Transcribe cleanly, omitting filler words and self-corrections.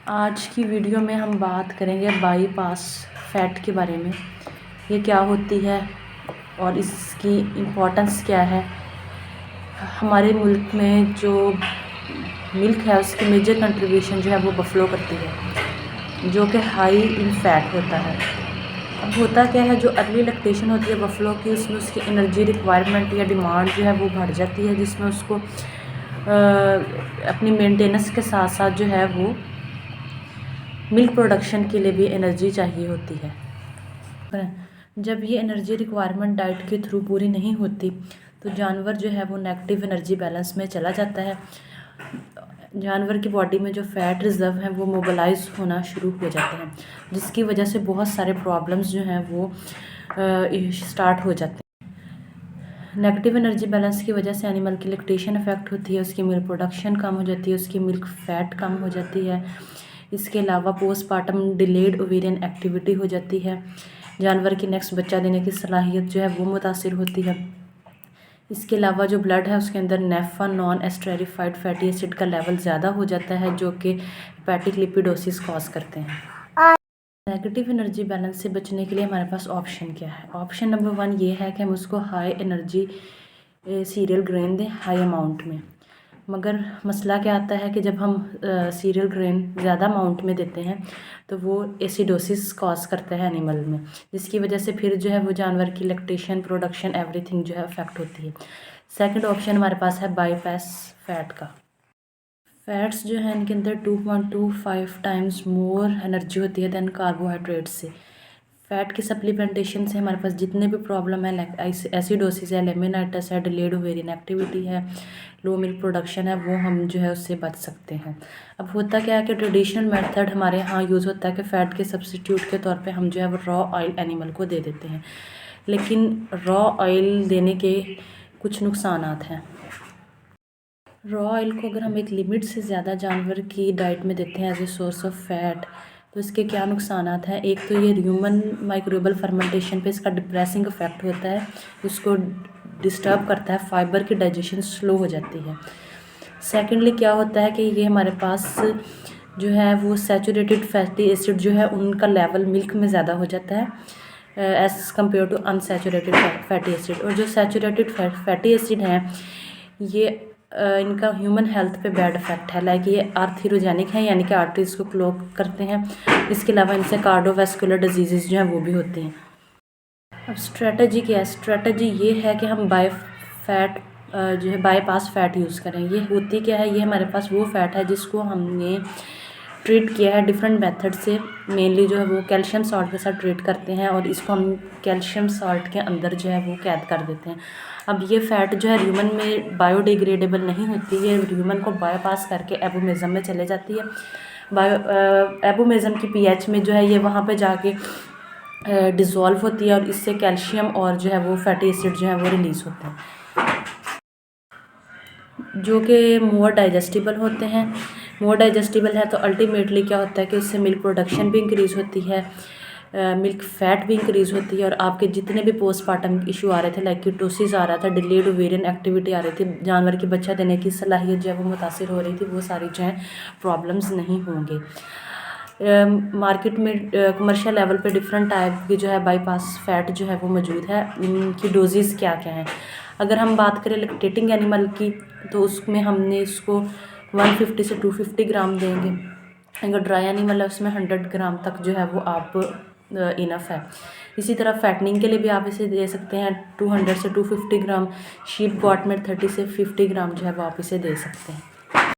आज की वीडियो में हम बात करेंगे बाईपास फैट के बारे में। ये क्या होती है और इसकी इम्पोर्टेंस क्या है। हमारे मुल्क में जो मिल्क है उसकी मेजर कंट्रीब्यूशन जो है वो बफलो करती है, जो कि हाई इन फैट होता है। अब होता क्या है, जो अर्ली लैक्टेशन होती है बफलो की, उसमें उसकी एनर्जी रिक्वायरमेंट या डिमांड जो है वो बढ़ जाती है, जिसमें उसको अपनी मेंटेनेंस के साथ साथ जो है वो मिल्क प्रोडक्शन के लिए भी एनर्जी चाहिए होती है। जब ये एनर्जी रिक्वायरमेंट डाइट के थ्रू पूरी नहीं होती तो जानवर जो है वो नेगेटिव एनर्जी बैलेंस में चला जाता है। जानवर की बॉडी में जो फैट रिज़र्व हैं वो मोबिलाइज होना शुरू हो जाते हैं, जिसकी वजह से बहुत सारे प्रॉब्लम्स जो हैं वो स्टार्ट हो जाते हैं। नेगेटिव एनर्जी बैलेंस की वजह से एनिमल की लैक्टेशन अफेक्ट होती है, उसकी मिल्क प्रोडक्शन कम हो जाती है, उसकी मिल्क फैट कम हो जाती है। इसके अलावा पोस्टपार्टम डिलेड ओवेरियन एक्टिविटी हो जाती है। जानवर की नेक्स्ट बच्चा देने की सलाहियत जो है वो मुतासिर होती है। इसके अलावा जो ब्लड है उसके अंदर नेफा नॉन एस्टेरिफाइड फैटी एसिड का लेवल ज़्यादा हो जाता है, जो कि हेपेटिक लिपिडोसिस कॉज करते हैं। नेगेटिव एनर्जी बैलेंस से बचने के लिए हमारे पास ऑप्शन क्या है। ऑप्शन नंबर 1 ये है कि हम उसको हाई एनर्जी सीरियल ग्रेन दें हाई अमाउंट में। मगर मसला क्या आता है कि जब हम सीरियल ग्रेन ज़्यादा अमाउंट में देते हैं तो वो एसिडोसिस कॉज करता है एनिमल में, जिसकी वजह से फिर जो है वो जानवर की लैक्टेशन प्रोडक्शन एवरीथिंग जो है अफेक्ट होती है। सेकंड ऑप्शन हमारे पास है बाईपास फैट का। फैट्स जो है इनके अंदर 2.25 टाइम्स मोर एनर्जी होती है दैन कार्बोहाइड्रेट से। फैट की सप्लीमेंटेशन से हमारे पास जितने भी प्रॉब्लम है, एसिडोसिस है, लेमिनाइटिस है, डिलेड ओवेरियन एक्टिविटी है, लो मिल्क प्रोडक्शन है, वो हम जो है उससे बच सकते हैं। अब होता क्या है कि ट्रेडिशनल मेथड हमारे यहाँ यूज़ होता है कि फ़ैट के सब्स्टिट्यूट के तौर पे हम जो है वो रॉ ऑयल एनिमल को दे देते हैं, लेकिन रॉ ऑयल देने के कुछ नुकसानात हैं। रॉ ऑयल को अगर हम एक लिमिट से ज़्यादा जानवर की डाइट में देते हैं as a source of fat, तो इसके क्या नुकसानात हैं। एक तो ये ह्यूमन माइक्रोबियल फर्मेंटेशन पे इसका डिप्रेसिंग इफेक्ट होता है, इसको डिस्टर्ब करता है, फाइबर की डाइजेशन स्लो हो जाती है। सेकेंडली क्या होता है कि ये हमारे पास जो है वो सैचुरेटेड फैटी एसिड जो है उनका लेवल मिल्क में ज़्यादा हो जाता है as compare to unsaturated fatty acid. और जो सैचुरेटेड फैटी एसिड हैं ये इनका ह्यूमन हेल्थ पे बैड इफेक्ट है, लाइक ये आर्थीरोजेनिक है, यानी कि आर्टरीज को क्लॉग करते हैं। इसके अलावा इनसे कार्डियोवैस्कुलर डिजीज़ जो हैं वो भी होती हैं। अब स्ट्रेटजी क्या है। स्ट्रेटजी ये है कि हम जो है बाईपास फैट यूज़ करें। ये होती क्या है, ये हमारे पास वो फैट है जिसको हमने ट्रीट किया है डिफरेंट मेथड से। मेनली जो है वो कैल्शियम सॉल्ट के साथ ट्रीट करते हैं और इसको हम कैल्शियम सॉल्ट के अंदर जो है वो कैद कर देते हैं। अब ये फ़ैट जो है ह्यूमन में बायोडिग्रेडेबल नहीं होती है, ह्यूमन को बाईपास करके एबोमेज़म में चले जाती है। एबोमेज़म की पीएच में जो है ये वहाँ पे जाके डिज़ोल्व होती है और इससे कैल्शियम और जो है वो फैटी एसिड जो है वो रिलीज़ होते हैं, जो कि मोर डाइजेस्टिबल होते हैं। मोर डाइजेस्टिबल है तो अल्टीमेटली क्या होता है कि उससे मिल्क प्रोडक्शन भी इंक्रीज़ होती है, मिल्क फैट भी इंक्रीज़ होती है, और आपके जितने भी पोस्टपार्टम इशू आ रहे थे, लाइक कीटोसिस आ रहा था, डिलेड ओवेरियन एक्टिविटी आ रही थी, जानवर की बच्चा देने की सलाहियत जो है वो मुतासिर हो रही थी, वो सारी जो है प्रॉब्लम्स नहीं होंगे। मार्केट में कमर्शियल लेवल पे डिफरेंट टाइप की जो है बाईपास फैट जो है वो मौजूद है। इनकी डोजेज़ क्या क्या हैं। अगर हम बात करें लैक्टेटिंग एनिमल की तो उसमें हमने इसको 150 से 250 ग्राम देंगे। अगर ड्राई एनिमल है उसमें 100 ग्राम तक जो है वो आप इनफ है। इसी तरह फैटनिंग के लिए भी आप इसे दे सकते हैं 200 से 250 ग्राम। शीप गॉट में 30 से 50 ग्राम जो है वो आप इसे दे सकते हैं।